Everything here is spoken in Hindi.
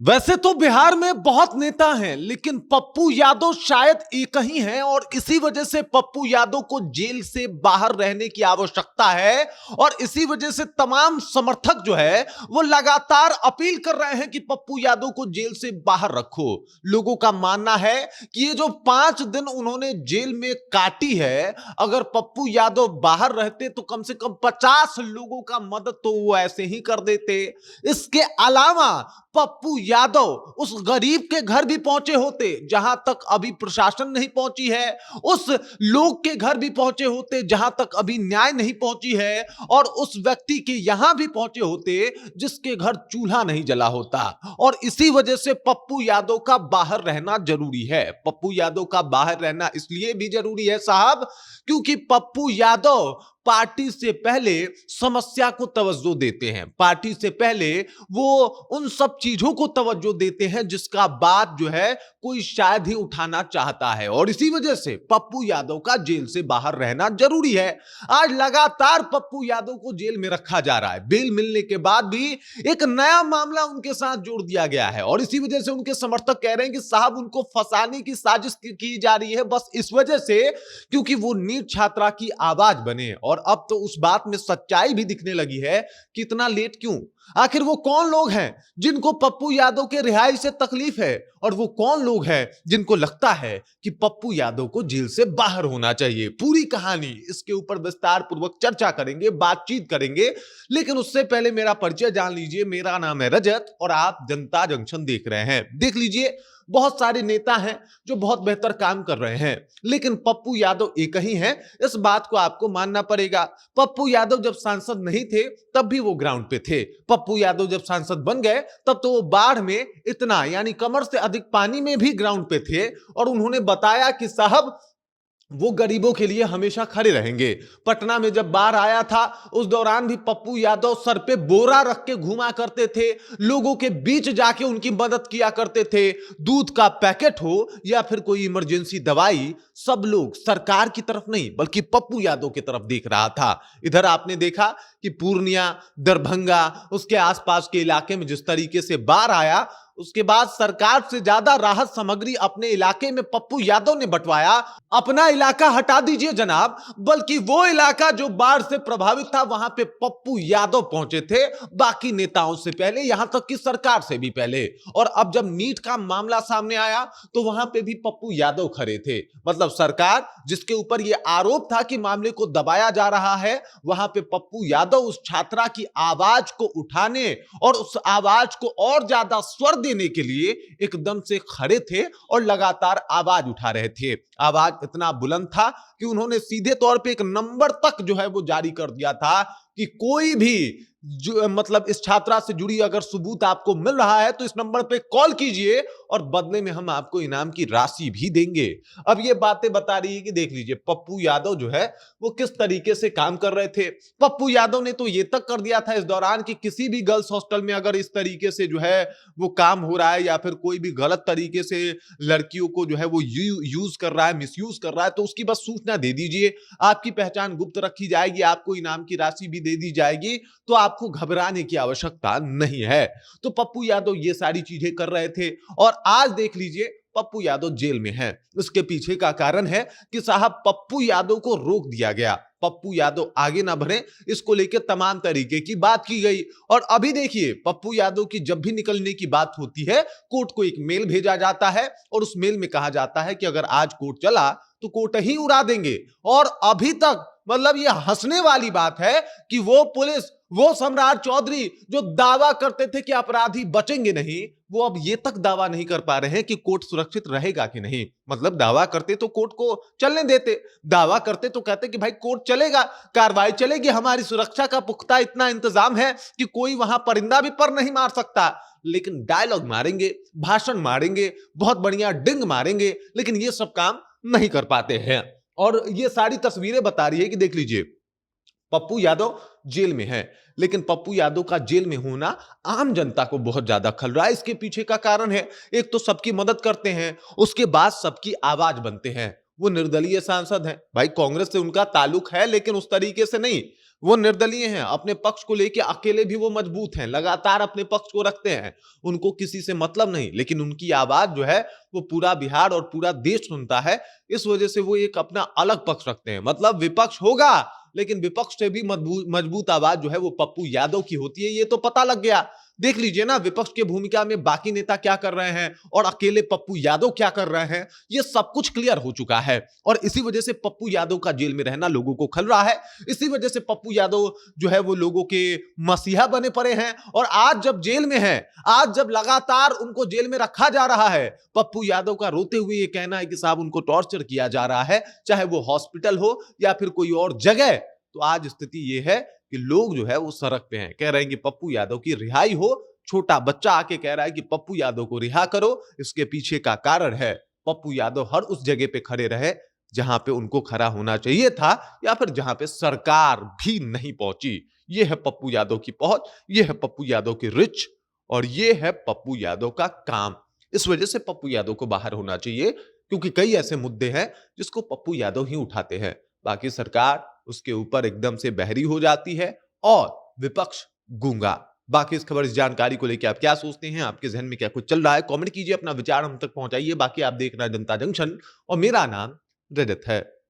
वैसे तो बिहार में बहुत नेता हैं, लेकिन पप्पू यादव शायद एक ही हैं और इसी वजह से पप्पू यादव को जेल से बाहर रहने की आवश्यकता है। और इसी वजह से तमाम समर्थक जो है वो लगातार अपील कर रहे हैं कि पप्पू यादव को जेल से बाहर रखो। लोगों का मानना है कि ये जो 5 दिन उन्होंने जेल में काटी है, अगर पप्पू यादव बाहर रहते तो कम से कम 50 लोगों का मदद तो वो ऐसे ही कर देते। इसके अलावा पप्पू यादव उस गरीब के घर भी पहुंचे होते जहां तक अभी प्रशासन नहीं पहुंची है, उस लोग के घर भी पहुंचे होते जहां तक अभी न्याय नहीं पहुंची है, और उस व्यक्ति के यहां भी पहुंचे होते जिसके घर चूल्हा नहीं जला होता। और इसी वजह से पप्पू यादव का बाहर रहना जरूरी है। पप्पू यादव का बाहर रहना इसलिए भी जरूरी है साहब, क्योंकि पप्पू यादव पार्टी से पहले समस्या को तवज्जो देते हैं। पार्टी से पहले वो उन सब चीजों को तवज्जो देते हैं जिसका बात जो है कोई शायद ही उठाना चाहता है, और इसी वजह से पप्पू यादव का जेल से बाहर रहना जरूरी है। आज लगातार पप्पू यादव को जेल में रखा जा रहा है। बेल मिलने के बाद भी एक नया मामला उनके साथ जोड़ दिया गया है, और इसी वजह से उनके समर्थक कह रहे हैं कि साहब उनको फंसाने की साजिश की जा रही है, बस इस वजह से क्योंकि वो नीट छात्रा की आवाज बने। और अब तो उस बात में सच्चाई भी दिखने लगी है कि इतना लेट क्यों। आखिर वो कौन लोग हैं जिनको पप्पू यादव के रिहाई से तकलीफ है, और वो कौन लोग हैं जिनको लगता है कि पप्पू यादव को जेल से बाहर होना चाहिए। पूरी कहानी इसके ऊपर विस्तार पूर्वक चर्चा करेंगे, बातचीत करेंगे, लेकिन उससे पहले मेरा परिचय जान लीजिए। मेरा नाम है रजत और आप जनता जंक्शन देख रहे हैं। देख लीजिए, बहुत सारे नेता हैं जो बहुत बेहतर काम कर रहे हैं, लेकिन पप्पू यादव एक ही हैं, इस बात को आपको मानना पड़ेगा। पप्पू यादव जब सांसद नहीं थे तब भी वो ग्राउंड पे थे। पप्पू यादव जब सांसद बन गए तब तो वो बाढ़ में इतना यानी कमर से अधिक पानी में भी ग्राउंड पे थे, और उन्होंने बताया कि साहब वो गरीबों के लिए हमेशा खड़े रहेंगे। पटना में जब बाढ़ आया था उस दौरान भी पप्पू यादव सर पे बोरा रख के घुमा करते थे, लोगों के बीच जाके उनकी मदद किया करते थे। दूध का पैकेट हो या फिर कोई इमरजेंसी दवाई, सब लोग सरकार की तरफ नहीं बल्कि पप्पू यादव की तरफ देख रहा था। इधर आपने देखा कि पूर्णिया, दरभंगा, उसके आसपास के इलाके में जिस तरीके से बाढ़ आया, उसके बाद सरकार से ज्यादा राहत सामग्री अपने इलाके में पप्पू यादव ने बंटवाया। अपना इलाका हटा दीजिए जनाब, बल्कि वो इलाका जो बाढ़ से प्रभावित था वहां पे पप्पू यादव पहुंचे थे, बाकी नेताओं से पहले, यहां तक कि सरकार से भी पहले। और अब जब नीट का मामला सामने आया तो वहां पे भी पप्पू यादव खड़े थे। मतलब सरकार जिसके ऊपर यह आरोप था कि मामले को दबाया जा रहा है, वहां पे पप्पू यादव उस छात्रा की आवाज को उठाने और उस आवाज को और ज्यादा स्वर देने के लिए एकदम से खड़े थे और लगातार आवाज उठा रहे थे। आवाज इतना बुलंद था कि उन्होंने सीधे तौर पे एक नंबर तक जो है वो जारी कर दिया था कि कोई भी जो मतलब इस छात्रा से जुड़ी अगर सबूत आपको मिल रहा है तो इस नंबर पे कॉल कीजिए और बदले में हम आपको इनाम की राशि भी देंगे। अब ये बातें बता रही है कि देख लीजिए पप्पू यादव जो है वो किस तरीके से काम कर रहे थे। पप्पू यादव ने तो ये तक कर दिया था इस दौरान कि किसी भी गर्ल्स हॉस्टल में अगर इस तरीके से जो है वो काम हो रहा है या फिर कोई भी गलत तरीके से लड़कियों को जो है वो यूज कर रहा है, मिसयूज कर रहा है, तो उसकी बस सूचना दे दीजिए। आपकी पहचान गुप्त रखी जाएगी, आपको इनाम की राशि भी दे दी जाएगी, तो आपको घबराने की आवश्यकता नहीं है। तो पप्पू यादव ये सारी चीजें कर रहे थे, और आज देख लीजिए पप्पू यादव जेल में है। इसके पीछे का कारण है कि साहब पप्पू यादव को रोक दिया गया, पप्पू यादव आगे ना बढ़े, इसको लेकर तमाम तरीके की बात की गई। और अभी देखिए पप्पू यादव की जब भी निकलने की बात होती है, कोर्ट को एक मेल भेजा जाता है और उस मेल में कहा जाता है कि अगर आज कोर्ट चला तो कोर्ट ही उड़ा देंगे। और अभी तक मतलब ये हंसने वाली बात है कि वो पुलिस, वो सम्राट चौधरी जो दावा करते थे कि अपराधी बचेंगे नहीं, वो अब ये तक दावा नहीं कर पा रहे हैं कि कोर्ट सुरक्षित रहेगा कि नहीं। मतलब दावा करते तो कोर्ट को चलने देते, दावा करते तो कहते कि भाई कोर्ट चलेगा, कार्रवाई चलेगी, हमारी सुरक्षा का पुख्ता इतना इंतजाम है कि कोई वहां परिंदा भी पर नहीं मार सकता। लेकिन डायलॉग मारेंगे, भाषण मारेंगे, बहुत बढ़िया डिंग मारेंगे, लेकिन ये सब काम नहीं कर पाते हैं। और ये सारी तस्वीरें बता रही है कि देख लीजिए पप्पू यादव जेल में है, लेकिन पप्पू यादव का जेल में होना आम जनता को बहुत ज्यादा खल रहा है। इसके पीछे का कारण है, एक तो सबकी मदद करते हैं, उसके बाद सबकी आवाज बनते हैं। वो निर्दलीय सांसद हैं भाई, कांग्रेस से उनका ताल्लुक है लेकिन उस तरीके से नहीं। वो निर्दलीय हैं, अपने पक्ष को लेके अकेले भी वो मजबूत हैं, लगातार अपने पक्ष को रखते हैं, उनको किसी से मतलब नहीं, लेकिन उनकी आवाज जो है वो पूरा बिहार और पूरा देश सुनता है। इस वजह से वो एक अपना अलग पक्ष रखते हैं। मतलब विपक्ष होगा, लेकिन विपक्ष से भी मजबूत आवाज जो है वो पप्पू यादव की होती है, ये तो पता लग गया। देख लीजिए ना, विपक्ष की भूमिका में बाकी नेता क्या कर रहे हैं और अकेले पप्पू यादव क्या कर रहे हैं, ये सब कुछ क्लियर हो चुका है। और इसी वजह से पप्पू यादव का जेल में रहना लोगों को खल रहा है। इसी वजह से पप्पू यादव जो है वो लोगों के मसीहा बने पड़े हैं। और आज जब जेल में है, आज जब लगातार उनको जेल में रखा जा रहा है, पप्पू यादव का रोते हुए ये कहना है कि साहब उनको टॉर्चर किया जा रहा है, चाहे वो हॉस्पिटल हो या फिर कोई और जगह। तो आज स्थिति ये है कि लोग जो है वो सड़क पे हैं, कह रहे हैं कि पप्पू यादव की रिहाई हो। छोटा बच्चा आके कह रहा है कि पप्पू यादव को रिहा करो। इसके पीछे का कारण है पप्पू यादव हर उस जगह पे खड़े रहे जहां पे उनको खड़ा होना चाहिए था, या फिर जहां पे सरकार भी नहीं पहुंची। ये है पप्पू यादव की पहुंच, ये है पप्पू यादव की रिच, और ये है पप्पू यादव का काम। इस वजह से पप्पू यादव को बाहर होना चाहिए, क्योंकि कई ऐसे मुद्दे हैं जिसको पप्पू यादव ही उठाते हैं। बाकी सरकार उसके ऊपर एकदम से बहरी हो जाती है और विपक्ष गूंगा। बाकी इस खबर, इस जानकारी को लेकर आप क्या सोचते हैं, आपके जहन में क्या कुछ चल रहा है, कमेंट कीजिए, अपना विचार हम तक पहुंचाइए। बाकी आप देख रहे हैं जनता जंक्शन और मेरा नाम रजत है।